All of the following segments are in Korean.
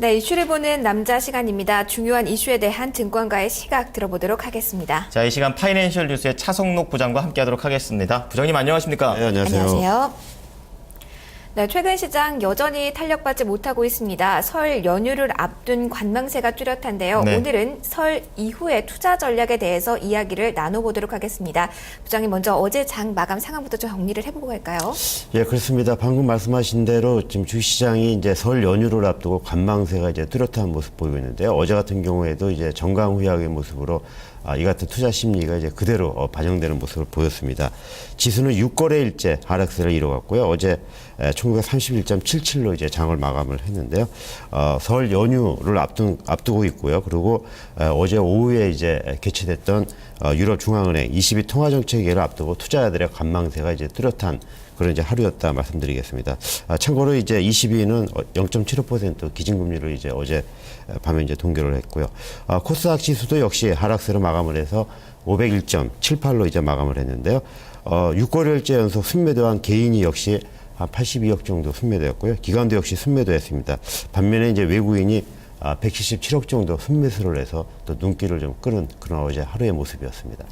네, 이슈를 보는 남자 시간입니다. 중요한 이슈에 대한 증권가의 시각 들어보도록 하겠습니다. 자, 이 시간 파이낸셜 뉴스의 차성록 부장과 함께하도록 하겠습니다. 부장님 안녕하십니까? 네, 안녕하세요. 안녕하세요. 네, 최근 시장 여전히 탄력받지 못하고 있습니다. 설 연휴를 앞둔 관망세가 뚜렷한데요. 네. 오늘은 설 이후의 투자 전략에 대해서 이야기를 나눠보도록 하겠습니다. 부장님 먼저 어제 장 마감 상황부터 좀 정리를 해보고 갈까요? 예, 그렇습니다. 방금 말씀하신 대로 지금 주시장이 이제 설 연휴를 앞두고 관망세가 이제 뚜렷한 모습 보이고 있는데요. 어제 같은 경우에도 이제 정강후약의 모습으로 이 같은 투자 심리가 이제 그대로 반영되는 모습을 보였습니다. 지수는 6거래일째 하락세를 이뤄갔고요. 어제 1931.77로 이제 장을 마감을 했는데요. 설 연휴를 앞두고 있고요. 그리고 어제 오후에 이제 개최됐던 유럽 중앙은행 22 통화정책회의를 앞두고 투자자들의 관망세가 이제 뚜렷한 그런 이제 하루였다 말씀드리겠습니다. 참고로 이제 22는 0.75% 기준금리를 이제 어제 밤에 이제 동결을 했고요. 코스닥 지수도 역시 하락세로 마감을 해서 501.78로 이제 마감을 했는데요. 6거래일째 연속 순매도한 개인이 역시 한 82억 정도 순매도였고요. 기관도 역시 순매도했습니다. 반면에 이제 외국인이 177억 정도 순매수를 해서 또 눈길을 좀 끄는 그런 어제 하루의 모습이었습니다.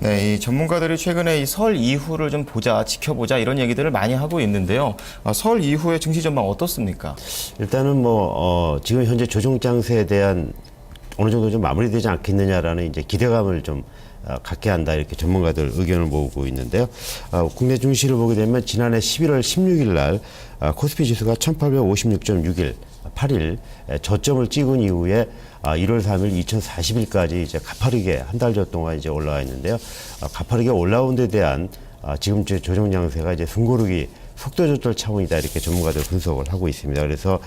네, 이 전문가들이 최근에 이 설 이후를 좀 보자, 지켜보자 이런 얘기들을 많이 하고 있는데요. 설 이후의 증시 전망 어떻습니까? 일단은 지금 현재 조정 장세에 대한 어느 정도 좀 마무리되지 않겠느냐라는 이제 기대감을 좀 갖게 한다 이렇게 전문가들 의견을 모으고 있는데요. 국내 증시를 보게 되면 지난해 11월 16일 날 코스피 지수가 1856.61 8일 저점을 찍은 이후에 1월 3일 2040일까지 이제 가파르게 한 달 전 동안 이제 올라와 있는데요. 가파르게 올라온 데 대한 지금 조정 장세가 이제 숨고르기 속도 조절 차원이다 이렇게 전문가들 분석을 하고 있습니다. 그래서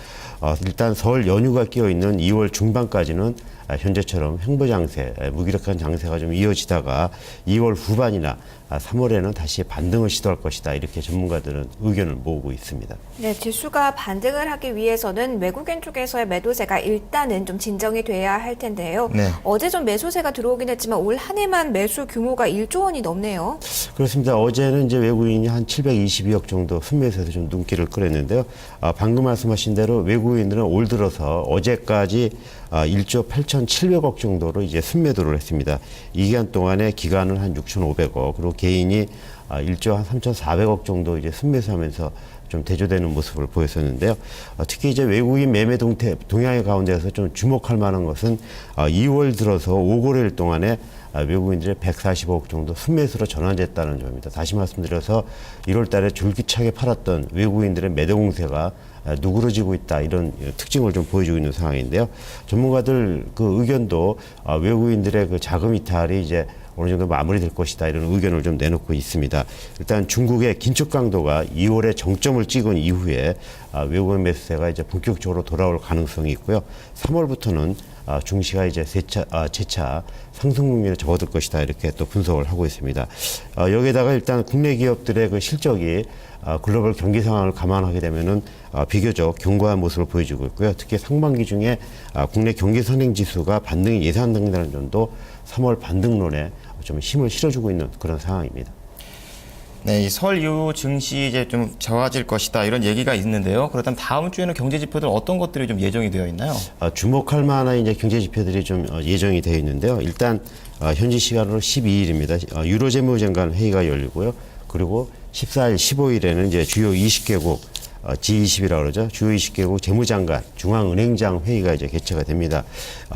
일단 설 연휴가 끼어 있는 2월 중반까지는 현재처럼 횡보 장세, 무기력한 장세가 좀 이어지다가 2월 후반이나 3월에는 다시 반등을 시도할 것이다 이렇게 전문가들은 의견을 모으고 있습니다. 네, 지수가 반등을 하기 위해서는 외국인 쪽에서의 매도세가 일단은 좀 진정이 돼야 할 텐데요. 네. 어제 좀 매수세가 들어오긴 했지만 올 한 해만 매수 규모가 1조 원이 넘네요. 그렇습니다. 어제는 이제 외국인이 한 722억 정도 순매수해서 좀 눈길을 끌었는데요. 방금 말씀하신 대로 외국인들은 올 들어서 어제까지 1조 8,700억 정도로 이제 순매도를 했습니다. 이 기간 동안에 기간은 한 6,500억, 그리고 개인이 1조 한 3,400억 정도 이제 순매수하면서 좀 대조되는 모습을 보였었는데요. 특히 이제 외국인 매매 동향의 가운데서 좀 주목할 만한 것은 2월 들어서 5거래일 동안에 외국인들의 145억 정도 순매수로 전환됐다는 점입니다. 다시 말씀드려서 1월 달에 줄기차게 팔았던 외국인들의 매도 공세가 누그러지고 있다 이런 특징을 좀 보여주고 있는 상황인데요. 전문가들 그 의견도 외국인들의 그 자금 이탈이 이제 어느 정도 마무리될 것이다 이런 의견을 좀 내놓고 있습니다. 일단 중국의 긴축 강도가 2월에 정점을 찍은 이후에 외국인 매수세가 이제 본격적으로 돌아올 가능성이 있고요. 3월부터는 중시가 이제 재차 상승 국면에 접어들 것이다 이렇게 또 분석을 하고 있습니다. 여기에다가 일단 국내 기업들의 그 실적이 글로벌 경기 상황을 감안하게 되면은 비교적 견고한 모습을 보여주고 있고요. 특히 상반기 중에 국내 경기 선행 지수가 반등이 예상된다는 점도 3월 반등론에 좀 힘을 실어주고 있는 그런 상황입니다. 네, 이 설 이후 증시 이제 좀 좋아질 것이다 이런 얘기가 있는데요. 그렇다면 다음 주에는 경제 지표들 어떤 것들이 좀 예정이 되어 있나요? 주목할 만한 이제 경제 지표들이 좀 예정이 되어 있는데요. 일단 현지 시간으로 12일입니다. 유로 재무장관 회의가 열리고요. 그리고 14일, 15일에는 이제 주요 20개국 G20이라고 그러죠. 주요 20개국 재무장관, 중앙은행장 회의가 이제 개최가 됩니다.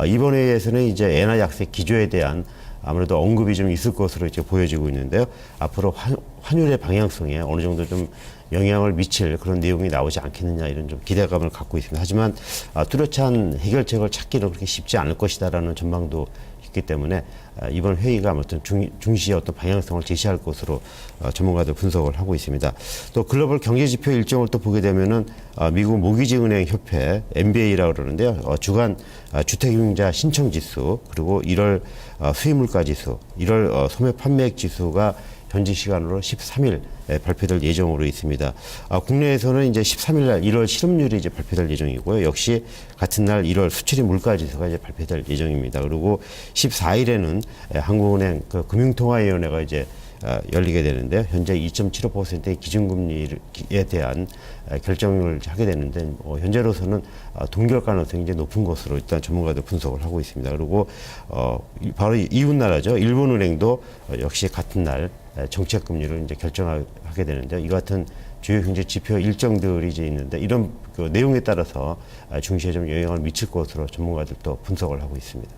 이번 회의에서는 이제 엔화 약세 기조에 대한 아무래도 언급이 좀 있을 것으로 이제 보여지고 있는데요. 앞으로 환율의 방향성에 어느 정도 좀 영향을 미칠 그런 내용이 나오지 않겠느냐 이런 좀 기대감을 갖고 있습니다. 하지만 뚜렷한 해결책을 찾기는 그렇게 쉽지 않을 것이다라는 전망도 있기 때문에 이번 회의가 어떤 중시의 어떤 방향성을 제시할 것으로 전문가들 분석을 하고 있습니다. 또 글로벌 경제 지표 일정을 또 보게 되면은 미국 모기지은행 협회 MBA라고 그러는데요. 주간 주택임자 신청 지수 그리고 1월 수입물가 지수, 1월 소매 판매액 지수가 현지 시간으로 13일 발표될 예정으로 있습니다. 국내에서는 이제 13일 날 1월 실업률이 이제 발표될 예정이고요. 역시 같은 날 1월 수출입 물가 지수가 이제 발표될 예정입니다. 그리고 14일에는 한국은행 그 금융통화위원회가 이제 열리게 되는데요. 현재 2.75%의 기준금리에 대한 결정을 하게 되는데 현재로서는 동결 가능성이 이제 높은 것으로 일단 전문가들 분석을 하고 있습니다. 그리고 바로 이웃 나라죠. 일본은행도 역시 같은 날 정책 금리를 이제 결정하게 되는데요. 이 같은 주요 경제 지표 일정들이 이제 있는데 이런 그 내용에 따라서 증시에 좀 영향을 미칠 것으로 전문가들도 분석을 하고 있습니다.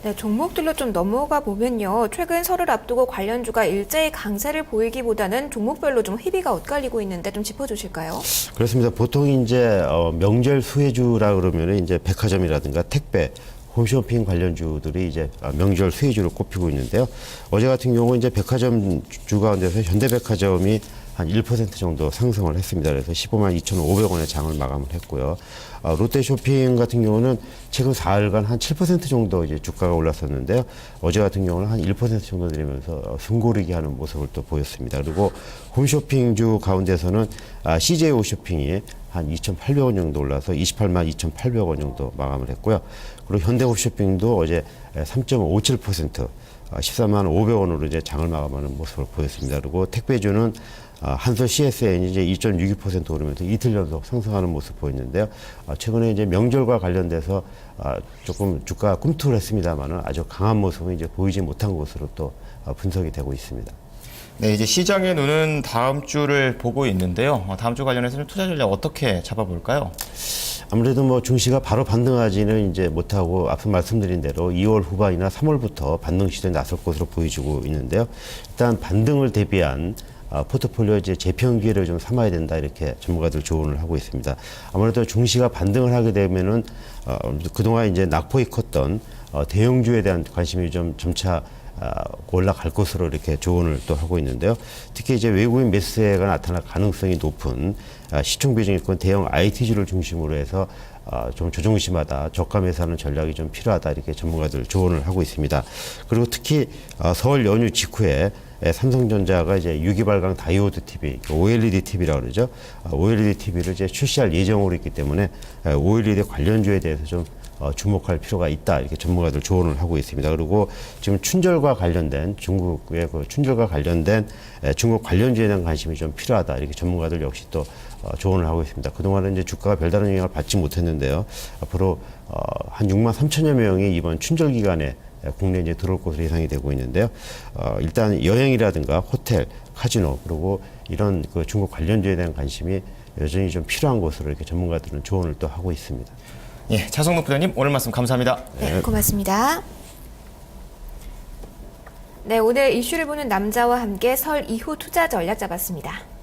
네, 종목들로 좀 넘어가 보면요. 최근 설을 앞두고 관련주가 일제히 강세를 보이기보다는 종목별로 좀 희비가 엇갈리고 있는데 좀 짚어주실까요? 그렇습니다. 보통 이제 명절 수혜주라 그러면 이제 백화점이라든가 택배, 홈쇼핑 관련주들이 이제 명절 수혜주로 꼽히고 있는데요. 어제 같은 경우 이제 백화점 주 가운데서 현대백화점이 한 1% 정도 상승을 했습니다. 그래서 15만 2,500원의 장을 마감을 했고요. 롯데쇼핑 같은 경우는 최근 4일간 한 7% 정도 이제 주가가 올랐었는데요. 어제 같은 경우는 한 1% 정도 내리면서 숨고르기 하는 모습을 또 보였습니다. 그리고 홈쇼핑주 가운데서는 CJ 홈쇼핑이 한 2,800원 정도 올라서 28만 2,800원 정도 마감을 했고요. 그리고 현대홈쇼핑도 어제 3.57% 14만 500원으로 이제 장을 마감하는 모습을 보였습니다. 그리고 택배주는 한솔 CSN이 이제 2.62% 오르면서 이틀 연속 상승하는 모습 보였는데요. 최근에 이제 명절과 관련돼서 조금 주가가 꿈틀을 했습니다만은 아주 강한 모습은 이제 보이지 못한 것으로 또 분석이 되고 있습니다. 네, 이제 시장의 눈은 다음 주를 보고 있는데요. 다음 주 관련해서는 투자 전략 어떻게 잡아볼까요? 아무래도 뭐 증시가 바로 반등하지는 이제 못하고 앞서 말씀드린 대로 2월 후반이나 3월부터 반등 시대에 나설 것으로 보여지고 있는데요. 일단 반등을 대비한 포트폴리오 이제 재평 기회를 좀 삼아야 된다 이렇게 전문가들 조언을 하고 있습니다. 아무래도 증시가 반등을 하게 되면은 그동안 이제 낙폭이 컸던 대형주에 대한 관심이 좀 점차 올라갈 것으로 이렇게 조언을 또 하고 있는데요. 특히 이제 외국인 매수세가 나타날 가능성이 높은 시총 비중이 큰 대형 IT주를 중심으로 해서 좀 조정심하다, 저가 매수하는 전략이 좀 필요하다 이렇게 전문가들 조언을 하고 있습니다. 그리고 특히 설 연휴 직후에 삼성전자가 이제 유기발광 다이오드 TV, OLED TV라고 그러죠. OLED TV를 이제 출시할 예정으로 있기 때문에 OLED 관련주에 대해서 좀 주목할 필요가 있다 이렇게 전문가들 조언을 하고 있습니다. 그리고 지금 춘절과 관련된 중국의 그 춘절과 관련된 중국 관련주에 대한 관심이 좀 필요하다 이렇게 전문가들 역시 또 조언을 하고 있습니다. 그동안은 이제 주가가 별다른 영향을 받지 못했는데요. 앞으로 한 6만 3천여 명이 이번 춘절 기간에 국내에 이제 들어올 것으로 예상이 되고 있는데요. 일단 여행이라든가 호텔, 카지노 그리고 이런 그 중국 관련주에 대한 관심이 여전히 좀 필요한 것으로 이렇게 전문가들은 조언을 또 하고 있습니다. 예, 차성록 부장님 오늘 말씀 감사합니다. 네, 고맙습니다. 네, 오늘 이슈를 보는 남자와 함께 설 이후 투자 전략 잡았습니다.